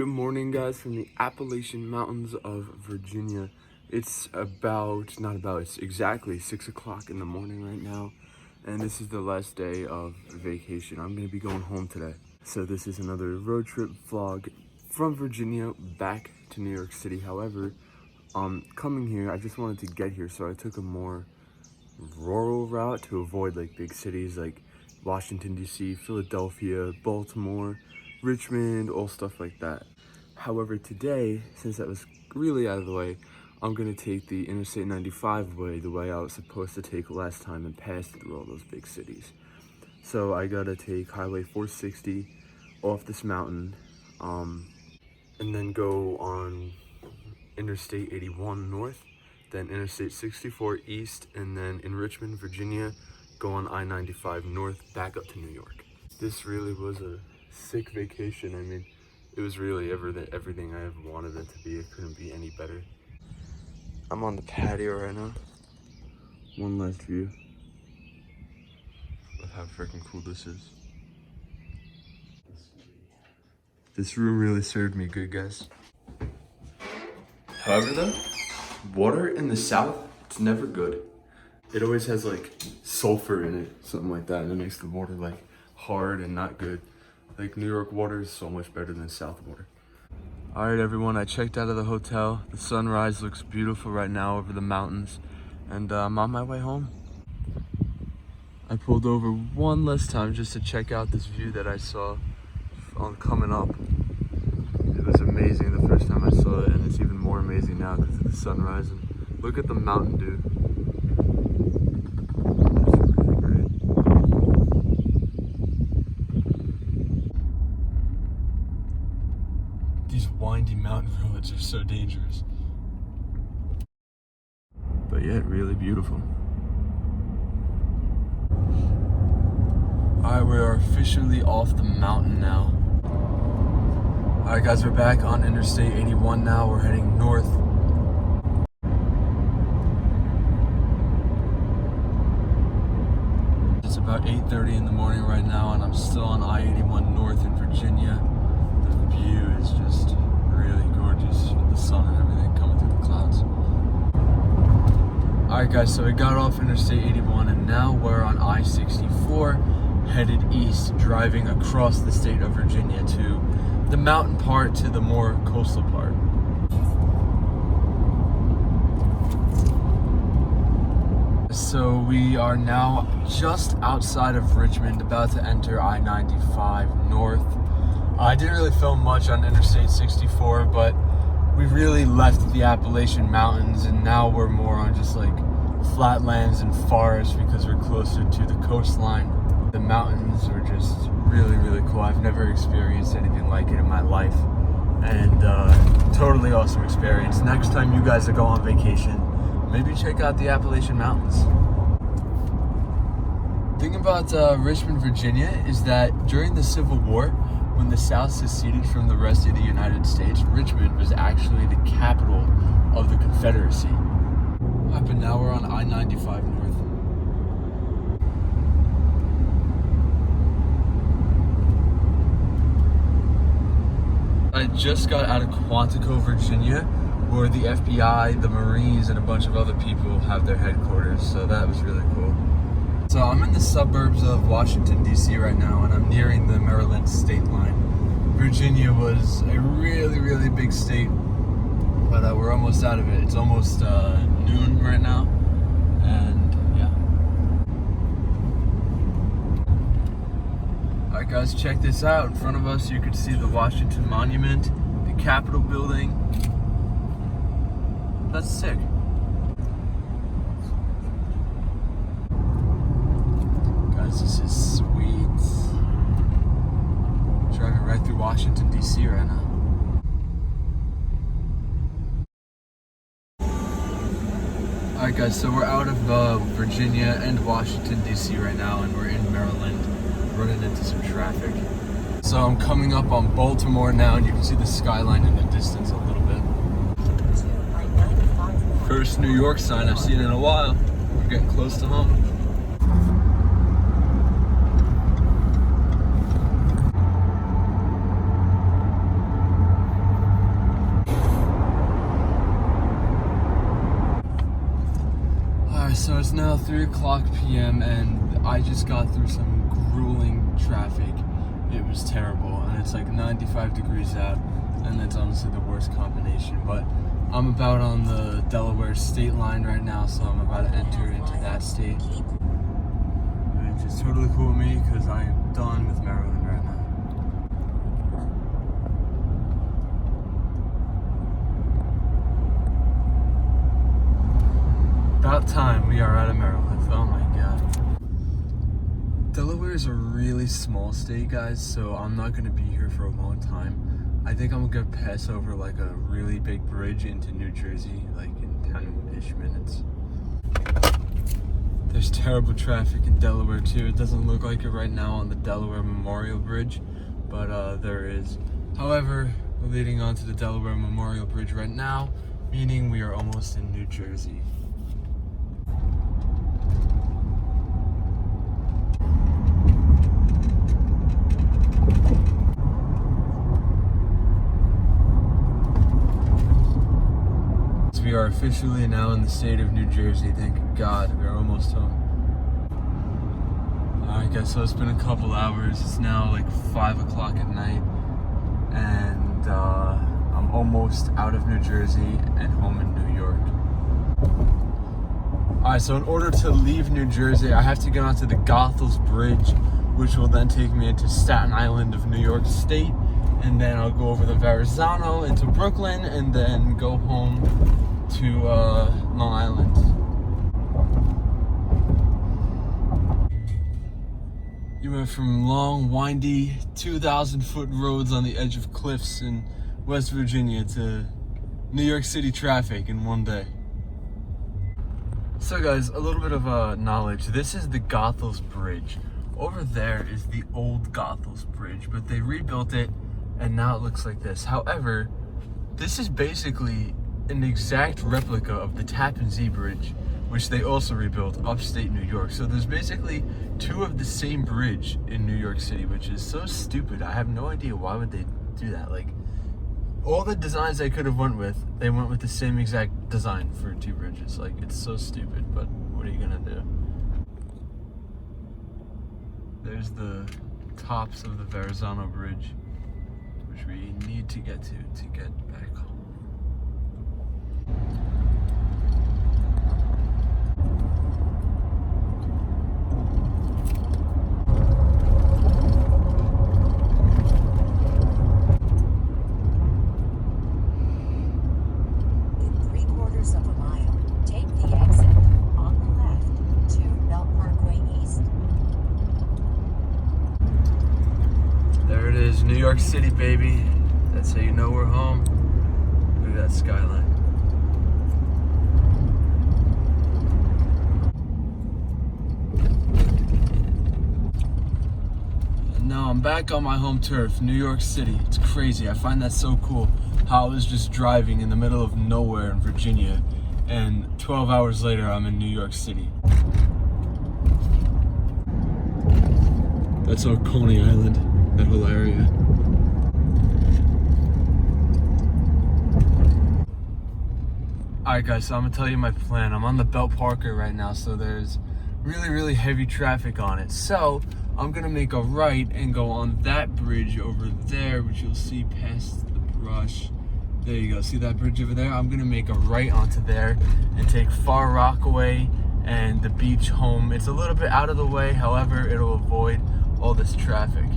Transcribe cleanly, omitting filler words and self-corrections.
Good morning, guys, from the Appalachian Mountains of Virginia. It's exactly 6 o'clock in the morning right now, and this is the last day of vacation. I'm gonna be going home today. So this is another road trip vlog from Virginia back to New York City. However, coming here, I just wanted to get here, so I took a more rural route to avoid like big cities like Washington, D.C., Philadelphia, Baltimore, Richmond, all stuff like that. However, today, since that was really out of the way, I'm gonna take the Interstate 95 way, the way I was supposed to take last time and pass through all those big cities. So I gotta take Highway 460 off this mountain, and then go on Interstate 81 north, then Interstate 64 east, and then in Richmond, Virginia, go on I-95 north back up to New York. This really was a sick vacation. I mean, it was really everything I ever wanted it to be. It couldn't be any better. I'm on the patio right now. One last view of how freaking cool this is. This room really served me good, guys. However though, water in the south, it's never good. It always has like sulfur in it, something like that, and it makes the water like hard and not good. Like New York water is so much better than South water. All right, everyone, I checked out of the hotel. The sunrise looks beautiful right now over the mountains, and I'm on my way home. I pulled over one last time just to check out this view that I saw on coming up. It was amazing the first time I saw it, and it's even more amazing now because of the sunrise. And look at the mountain, dude. These windy mountain roads are so dangerous. But yet really beautiful. Alright, we are officially off the mountain now. Alright guys, we're back on Interstate 81 now. We're heading north. It's about 8:30 in the morning right now, and I'm still on I-81 north in Virginia. The view is just really gorgeous with the sun and everything coming through the clouds. Alright guys, so we got off Interstate 81 and now we're on I-64 headed east, driving across the state of Virginia to the mountain part to the more coastal part. So we are now just outside of Richmond, about to enter I-95 north. I didn't really film much on Interstate 64, but we really left the Appalachian Mountains, and now we're more on just like flatlands and forests because we're closer to the coastline. The mountains are just really, really cool. I've never experienced anything like it in my life, and totally awesome experience. Next time you guys go on vacation, maybe check out the Appalachian Mountains. The thing about Richmond, Virginia is that during the Civil War, when the South seceded from the rest of the United States, Richmond was actually the capital of the Confederacy. But now we're on I-95 north. I just got out of Quantico, Virginia, where the FBI, the Marines, and a bunch of other people have their headquarters, so that was really cool. So I'm in the suburbs of Washington, D.C. right now, and I'm nearing the Maryland state line. Virginia was a really, really big state, but we're almost out of it. It's almost noon right now, and yeah. Alright guys, check this out. In front of us you can see the Washington Monument, the Capitol building. That's sick. Guys, this is sweet. Driving right through Washington, D.C. right now. Alright guys, so we're out of Virginia and Washington, D.C. right now, and we're in Maryland, running into some traffic. So I'm coming up on Baltimore now, and you can see the skyline in the distance a little bit. First New York sign I've seen in a while. We're getting close to home. So it's now 3 o'clock p.m. and I just got through some grueling traffic. It was terrible, and it's like 95 degrees out, and that's honestly the worst combination. But I'm about on the Delaware state line right now, so I'm about to enter into that state. Which is totally cool with me because I am done with Maryland right now. About time we are out of Maryland. Oh my god. Delaware is a really small state, guys, so I'm not going to be here for a long time. I think I'm going to pass over like a really big bridge into New Jersey, like in 10-ish minutes. There's terrible traffic in Delaware too. It doesn't look like it right now on the Delaware Memorial Bridge, but there is. However, we're leading on to the Delaware Memorial Bridge right now, meaning we are almost in New Jersey. We are officially now in the state of New Jersey. Thank God, we're almost home. Alright guys, so it's been a couple hours. It's now like 5 o'clock at night, and I'm almost out of New Jersey and home in New York. Alright, so in order to leave New Jersey, I have to get onto the Goethals Bridge, which will then take me into Staten Island of New York State, and then I'll go over the Verrazano into Brooklyn, and then go home to Long Island. You went from long, windy, 2,000-foot roads on the edge of cliffs in West Virginia to New York City traffic in one day. So guys, a little bit of knowledge. This is the Goethals Bridge. Over there is the old Goethals Bridge, but they rebuilt it and now it looks like this. However, this is basically an exact replica of the Tappan Zee Bridge, which they also rebuilt upstate New York. So there's basically two of the same bridge in New York City, which is so stupid. I have no idea why would they do that. Like, all the designs they could have went with the same exact design for two bridges. Like, it's so stupid, but what are you gonna do? There's the tops of the Verrazano Bridge, which we need to get to get back home. New York City, baby. That's how you know we're home. Look at that skyline. And now I'm back on my home turf, New York City. It's crazy. I find that so cool. How I was just driving in the middle of nowhere in Virginia, and 12 hours later I'm in New York City. That's our Coney Island, that whole area. Alright guys, so I'm gonna tell you my plan. I'm on the Belt Parkway right now, so there's really heavy traffic on it. So I'm gonna make a right and go on that bridge over there, which you'll see past the brush. There you go, see that bridge over there? I'm gonna make a right onto there and take Far Rockaway and the beach home. It's a little bit out of the way, however, it'll avoid all this traffic.